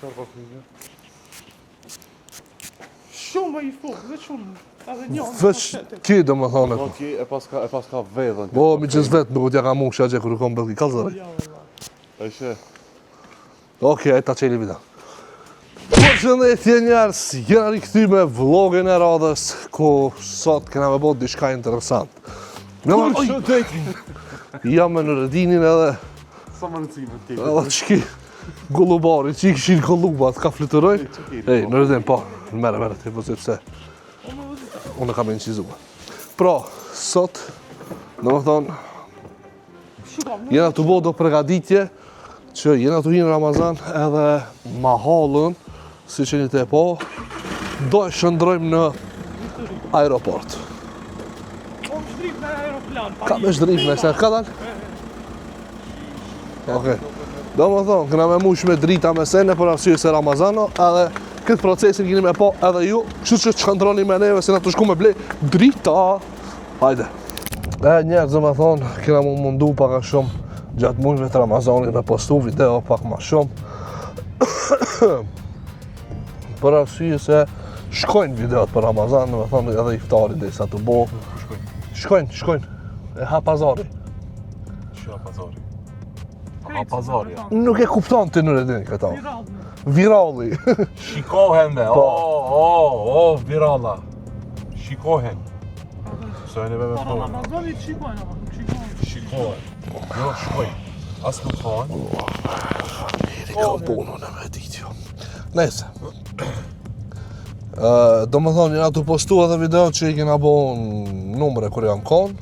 Çfarë po fillë? Shumë i fort, veç unë. Edhe një. Veç ki do më thonë. Po ki e paska vedhën. Po, mi qësë vetë, nuk t'ja ka mu shë agje kërë kom bëllë i kalzëri. Ja, valla. E she. Okej, ta qeli vida. Përshëndetje njerës, jena rikëthy me vlogin e radhës, ku sot kena me bot dishka interesant. Jam me në Redinin edhe... Sa më nëcime t'ke? Edhe qki gullubari, që i këshin gullubat, ka flitëroj? Ej, në Redin, po, mere, të pëzit pse. Unë kam incizua. Pra, sot, në më thonë, jena të bo do pregaditje, që jena të hinë Ramazan edhe mahallën, si që një të po, do e shëndrojmë në aeroport. Unë shdrip në aeroplan. Ka me shdrip me se, ka dalë? Okej. Do më thonë, këna me mush me drita me sene për arsye se Ramazano, edhe këtë procesin kini me po edhe ju, kështu që të shkëndroni me neve se na të shku me ble drita. Hajde. E njerë, zë më thonë, kena mu mundu paka shumë gjatë mujve të Ramazanit me postu video pak ma shumë. Për arsye se shkojnë videot për Ramazan, me thonë edhe iftarit dhe sa të bo. Shkojnë. E ha pazari. Që ha pazari? Ha pazari, ja. Nuk e kupton të në Redin këta. Viralë. Viralli. Shikohen be, o, viralla. Shikohen. Sojnë e be me Para thonë. Ramazanit shikojnë, ama nuk shikojnë. Shikohen. Jo, shkojnë. As nuk thonë. Njeri ka punën e me ditjo. Nese. Do më thonë, jena të postu edhe video që i kena bo në numre kër jam konë.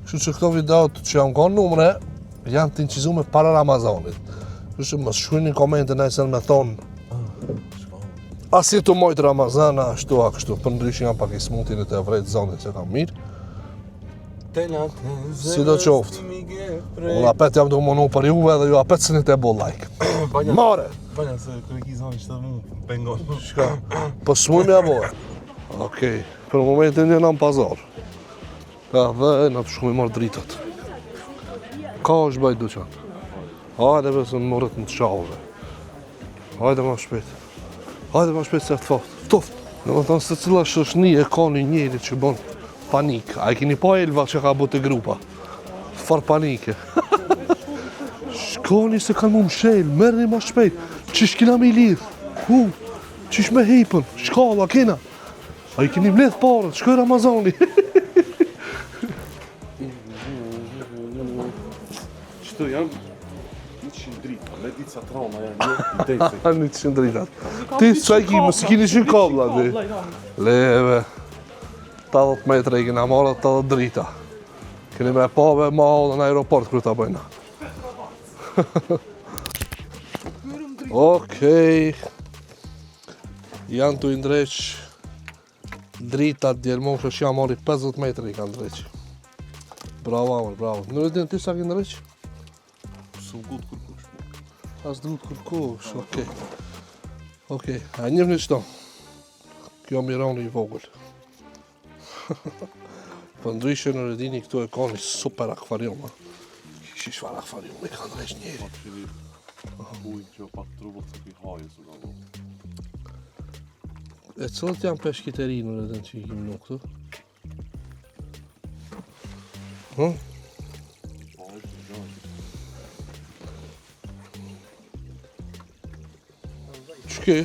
Kështu që këto videot që jam konë numre, janë të incizume para Ramazanit. Kështu që më shkruajni në komente nëse me thonë asi të mojtë Ramazana, ashtu a kështu, për ndryshë janë pak i smutin e të vrejtë zonit që kam mirë. Si do qoftë. Unë apet jam të mënu për juve dhe ju apet së një të bo like. Mare! Banja se kërë ki zonë që të mu pengon. Shka? Po s'muj me abore. Okej, për momentin jena në pazar. Ka dhe na të shku me marrë dritët. Ka është bajt duqan. Hajde besë në mërët në të shave. Hajde ma shpet. Hajde ma shpet se ftoft. Në më thonë se cila shoshni e ka një njeri që bon panik. A i kini pa Elva që ka bu të grupa. Far panike. Shkoni se kanë mu mshel, merrni ma shpejt. Qish kina me i lidh? Qish me hejpën? Shkalla, kena. A i kini mledh parët, shkoj Ramazani. Qëto janë 100 drita, me ditë sa trauma janë një deci. Një të shëndritat. Ti s'qa i ki, mësë kini qenë kabla, di. Leve. 80 metre i kina marrë 80 drita. Keni me pave ma hallën në aeroport kërë ta bëjna. Okej. Janë të indreq dritat djelmoshë që janë marri 50 metre i kanë ndreq. Bravo, amër, bravo. Në Redin, ti sa ki ndreq? Su gut kërkush. As duhet kërkush, okej. Okej, a njëf një qëto. Kjo mironi i vogël. Për ndryshë në Redini këtu e ka një super akvarium, ha. Kishi shfar akvarium e ka ndreq njeri. Ujnë që pak trubët se këj hajë su ka bo. E cëllët janë peshkit e ri në Redin që i kim nuk këtu? Qëki?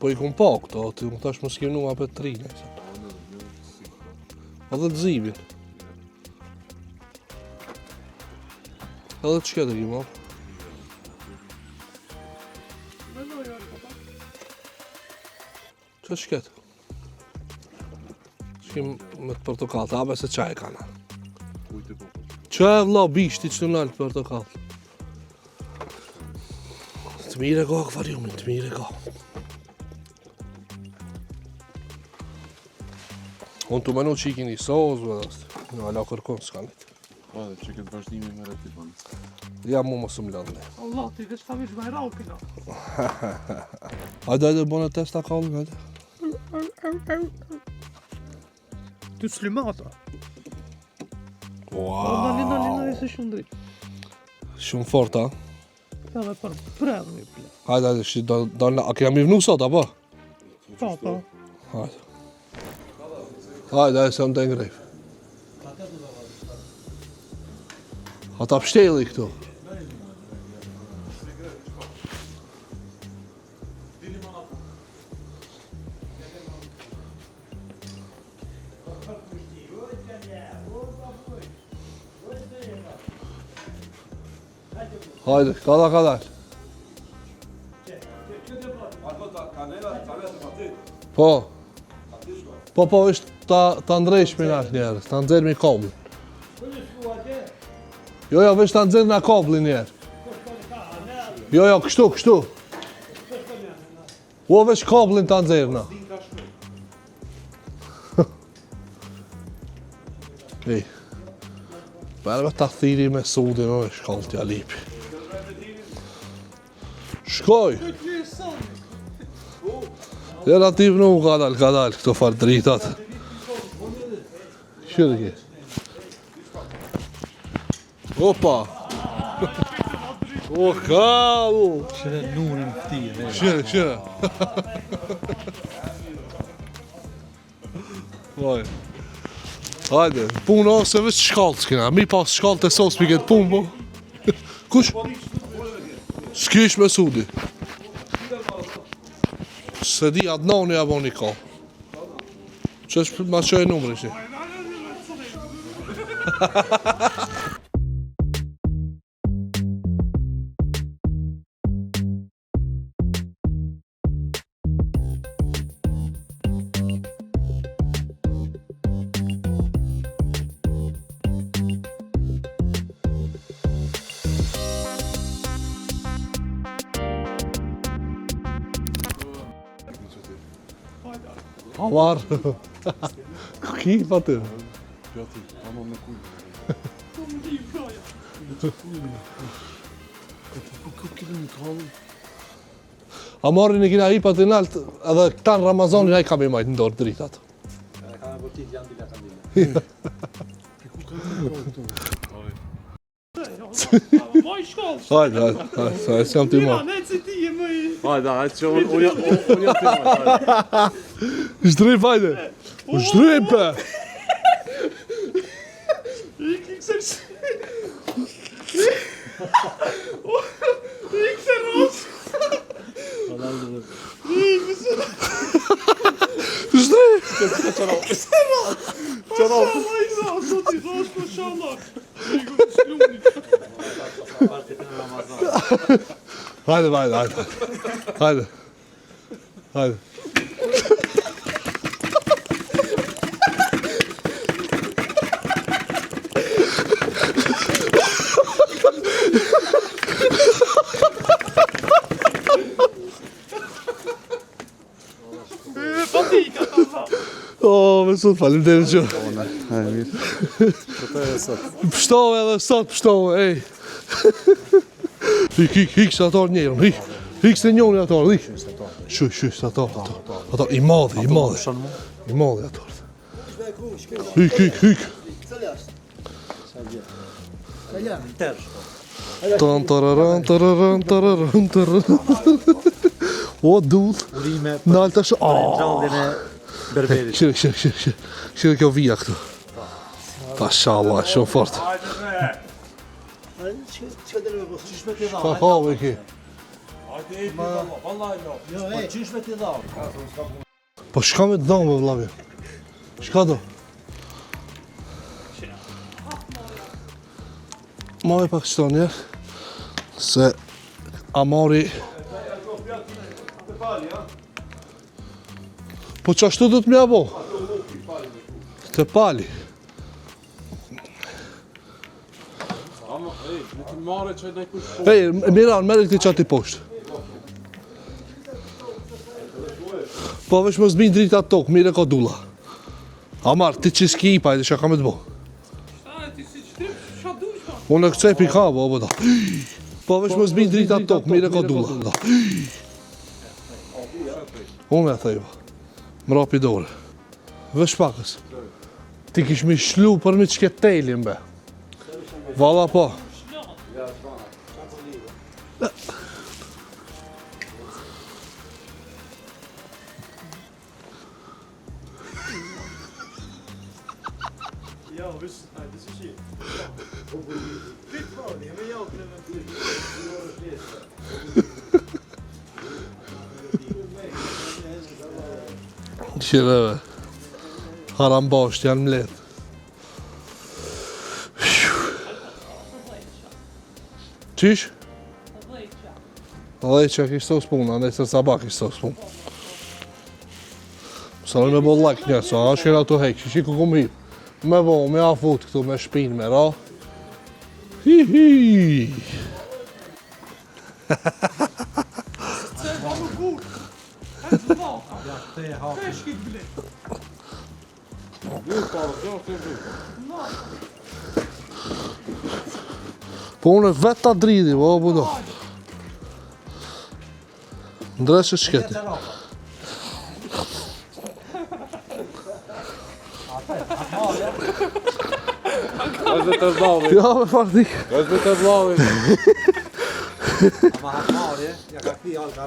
Po i kom pa këto, ti më tash më s'kim apet 3 nëjse. Edhe të zibin. Edhe të shket e kim apë. Që shket? Shkim me të portokallë, abe se qaj e kana. Ujtë e boko. Që e vla bishti që të nalë portokallë. Të mire ka akvariumin, të mire ka. Unë të menu që i kini sozë, vëdhështë. Në ala kërkon s'kanit. Hajde, që këtë vazhdimi me reti banë. Ja mu më së mladhne. Allah, ti veç ta vish vajral pina. Hajde, bënë testa kallën, hajde. Ty slimata. Wow! Nali se shumë drejt. Shumë fort, ha? Edhe për prerë një ple. Hajde, shi, a kena mi vnu sot, apo? Po. Hajde. Hajde, se më të ngrejf. A ta pështeli këtu. Hajde, kadar. Po. Po, është ta ndrejsh me nalt njerës, ta nxerë me kablin. Jo, vesh ta nxerë me kablin njerë. Jo, kështu. O, vesh kablin ta nxerë na. Ej, bërë ta thiri me sudin, o, shkallë t'ja lipi. Shkoj! Relativ nuk ka dal, këto farë dritat. Shire ki. Opa! O, kalu! Shire nurin këti, Shire. Vaj. Hajde, punë ose veç shkallë s'kena, mi pas shkallë të sos për këtë punë, po? Kush? S'kish me sudi. Se di atë noni apo një ka. Që është ma që e numëri që? Avar. Ki pa të? Gjati, ama me kujnë. A marrin e kina i pa të nalt, edhe këta në Ramazanin a i kam i majtë ndorë dritat. Ka në vërtit janë tila kandile. Moj shkollë. Hajde, se jam t'i marë. Ne që ti e më i... Hajde, që unë jam të marrë. Shdrip, hajde. Shdrip, pe. I kësër që... I kësër rosë. Shdrip. Mashallah, i za, zoti, rosh, mashallah. I ku të shkluni. Hajde. Patika, ta vla. O, me sot, falim dhe në që. Këtë e sot. Pështove edhe sot, ej. Hik se atar njerën, hik se njoni atar, hik. Shuj, se atar. Atar, i madhi atar. Hik. Tararan. O, dull. Urime Nalë të shë. gjallin e berberit. Shire kjo vija këtu. Mashallah, shumë fort. Qysh me t'i dha? Ka have ki. Qysh me t'i dha? Po shka me të dhamë, vlavi? Shka do? Ma e pak qëto njerë. Se Amari... Po që ashtu du të mja bo? Të pali. Në të marrë që në kush po. Ej, Miran, merë këti qati poshtë. Po vesh më zbinë drita tokë, mire ka dula. Amar, ti që s'ki i pa, edhe që ka me të bo. Ti si qëtrim, qa dush pa? Unë e këcej pi ka, bo, da. Po vesh më zbinë drita tokë, mire ka dula. Da. Unë e thejba. Më rapi dore. Vesh pakës. Ti kish mi shlu për mi qke telin, be. Vala po. Qireve. Harambasht janë mlet. Qish? Leqa kishtë të spuna, nëse sabah kishtë të spuna. Sa me bo like njësë, a shkera të hek, që ku kom hip. Me bo, me afut këtu, me shpin, me ra. Hi. Se ba më burë. Hajtë të vaka. Te e hapë. Peshkit ble. Burë parë, gjo, të burë. Po unë vetë ta dridi, po budo. Ndreshe shketi. Vazhme të vllavi. Ja, me farti. Vazhme të vllavi. Ama hakmarje, ja ka këti halka.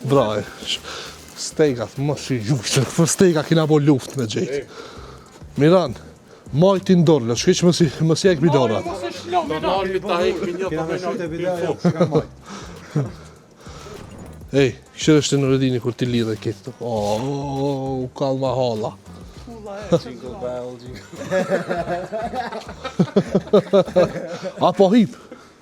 Braj. Stekat, më shi gjukështë. Për steka kina bo luft me gjejtë. Miran, majti ndorë, shkiq më si e këmi dorë atë. Mos e shlo me na. Nërmi ta hekmi një Kena pa me shute me video, në jo, që ka majtë. Ej, këshër është në redini kur ti lidhe kitë. O, kalma hala. Jingle bell, jingle. Apo hip.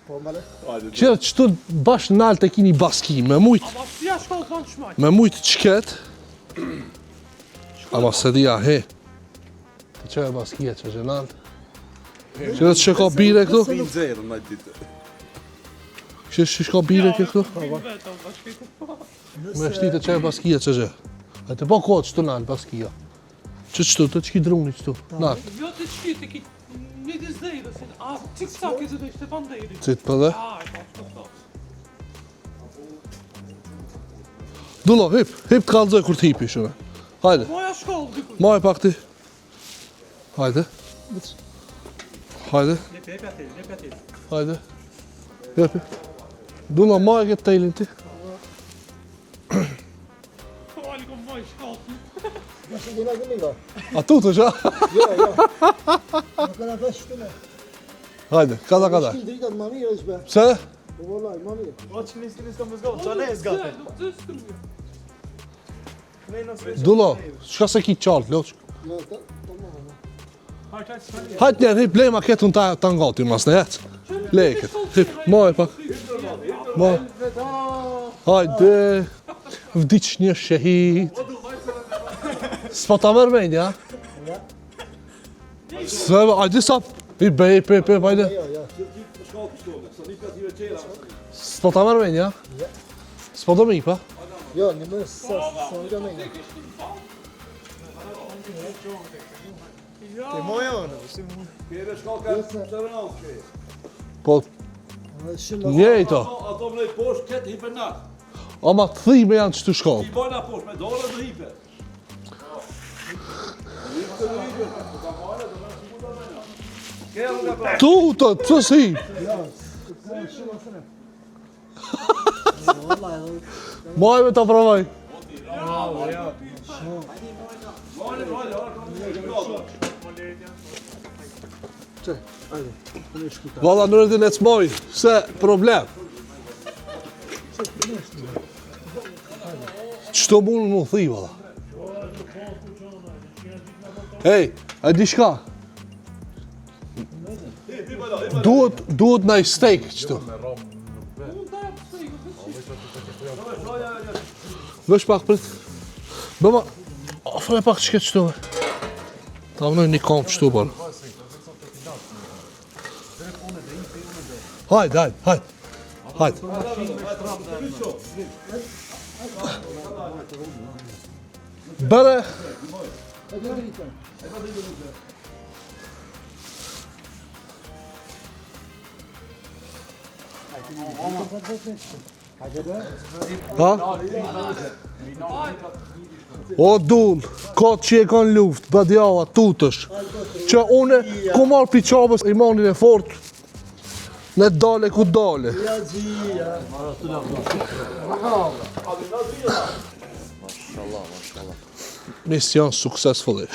Këshër qëtu bashkë nalë të kini baski, me mujtë. Ama si ja shkollë të në shmajt. Me mujtë qket. Ama se dhja, he. Të që e baskia që gjenalt. Që të që ka bire këtu? Pinë zerë në ditë. Që ka bire këtu? Vetë, bashkë. Me shtite që e baskia që gjë. E të po kohë qëtu nalë baskia. Qëtu, të që ki druni qëtu. Nalë. Jo të qkite ki një dizdejrë, si a tik sak e zë dhe ishte pandejri. Citë për dhe. A, e ka të. Dullo, hip të kalzoj kur t'hipi shumë. Hajde, Moja shkollë dikur. maj pak ti. Hajde. Hajde, Lepja til. hajde. Jepi. Dullo, maj e këtë tejlin ti. Alë kom moj shkollë. Nasıl dina gülüyor? A tu të qa? Yok yok. Bakana taş üstüne. Hajde, kada kada. Kim drita mami još be. Pse? Vallahi mami. Oqë nisë të më zgohë, Nuk të stërmja. Dullo, qka se ki qartë, loq? Ya tamam. Hajde njerë, hip, lejma ketën ta ngati mas në jetë. Lejket, hip, maj pak. Maj. Hajde, vdiq një shehit. S'po ta mërë menja? Hajde sa, hip, hajde. S'po ta mërë menja? S'po do mi, pa? Yo ne më sa gamay. Te moja ona, Po, Şimdi njejto. Ato më nejtë poshtë, këtë hipe natë. Ama të thime janë qëtu shkollë. I bojna poshtë, me dole dhe hipe. Tutët, të si. Majme të provoj. Valla në rëdin e të smoj, se problem. Qëto mund më thi, valla. Ej, e di shka? Duhet na i steak qëto. Vesh pak prit. Bëma, ofre pak qëket qëto. Ta vënoj një kom qëto bërë. Hajde. Bere. Ha? O dull, kotë që e kanë luft, badjava, tutësh. Që une, ku marrë piqabës imanin e fort, ne dale ku dale. Mission successfully.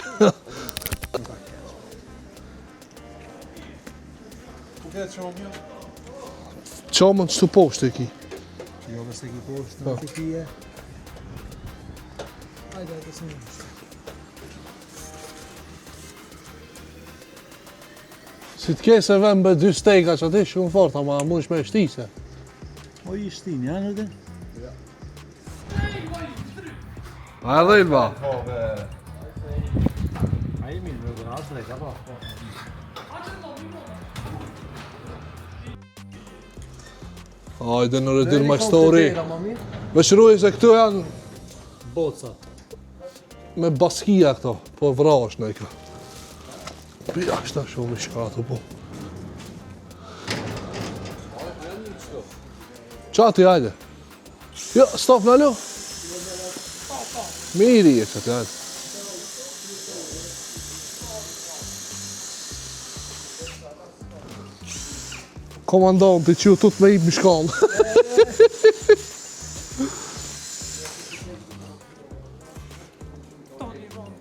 Ku ke që më mjë? Qamën që të poshtë e ki. Jo, nëse ki poshtë, në të kije. Hajde, se më nështë. Si të kese vend bë 2 steka që ati shumë fort, ama mund me shtise. O i shtin, janë edhe? A edhe i ba? A i mirë, në gëna, asë ka po. Hajde në redir majstori. Veçruj se këtu janë Boca. me baskia këto, po vrash në i ka. Pia është shumë i shkatu po. Qati, hajde. Jo, stop në lu. Miri e qati, hajde. Komandant i që tut me i më shkallë.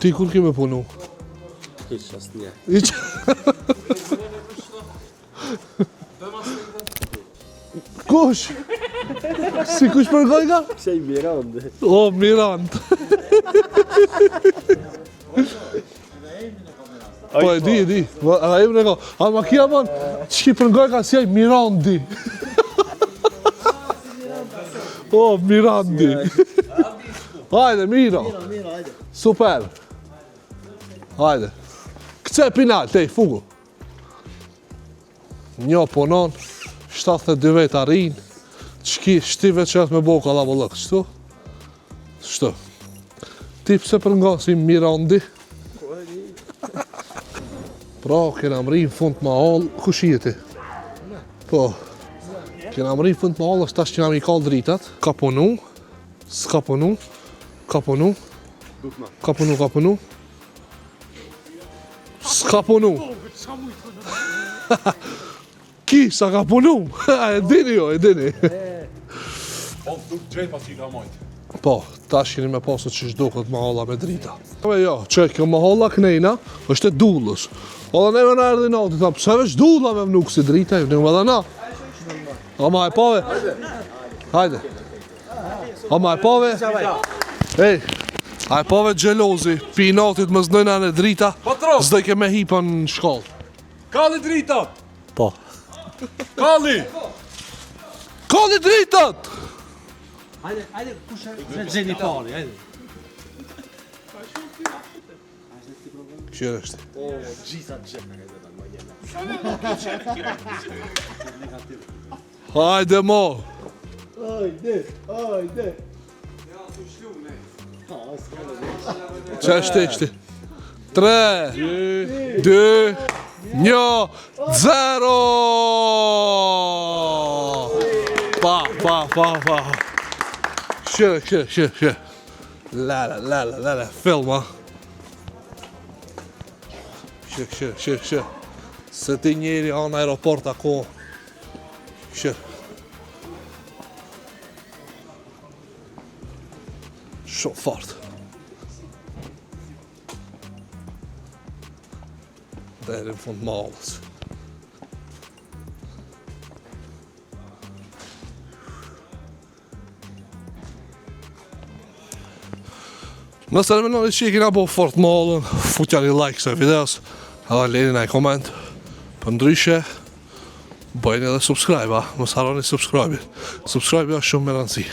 Ti kur kime punu? Hiç asë një. Iq? Kush? Si kush përgoj ka? Kse i Mirande. O, Mirand. Po e di. A e më në ka. A ma kia man, që ki përgoj ka si aj Mirandi. O, Mirandi. Hajde, Miro. Mira, hajde. Super. Hajde. Këce pinal, tej, fugu. Njo punon, 72 vet arrin, qki shtive që me boka la vëllëk, qëtu? Shtu. Ti pse përngasim Mirandi? Pra, kena mri në fund ma hall, kush jeti? Po. Kena mri në fund ma hall, është tash që nga mi kall dritat, ka punu, s'ka punu, ka punu, ka punu, s'ka punu. Ki, sa ka punu? E dini jo, e dini. O, duk gjej pas i ka majtë. Po, tash keni me pasu që shdo këtë mahalla me drita. Jo, që kjo mahalla knejna është e dullës. Ola neve në erdi nati, ta pëse veç dulla me vnuk si drita, ju një me dhe na. Ama e pave. Hajde. Ama e pave. Ej, a e pave gjelozi, pi natit më zdojna në drita, Patron! zdoj ke me hipa në shkallë. Kalli drita! Po. Kalli! Kalli dritat! Hajde, kushe gjeni pari, hajde. Qërë është? Hajde mo! Hajde. Që është ishte? 3, 2, 1, 0! Pa. Shë. La, film, ha? Shë. Se ti njeri anë aeroport ako. Shë. Shumë fort. Deri në fund malës. Nëse në menoni që i kina bo fort malën, futja një like se videos, edhe leni në i koment. Për ndryshe, bëjnë edhe subscribe, mos harroni subscribe. Subscribe është shumë me rëndësi.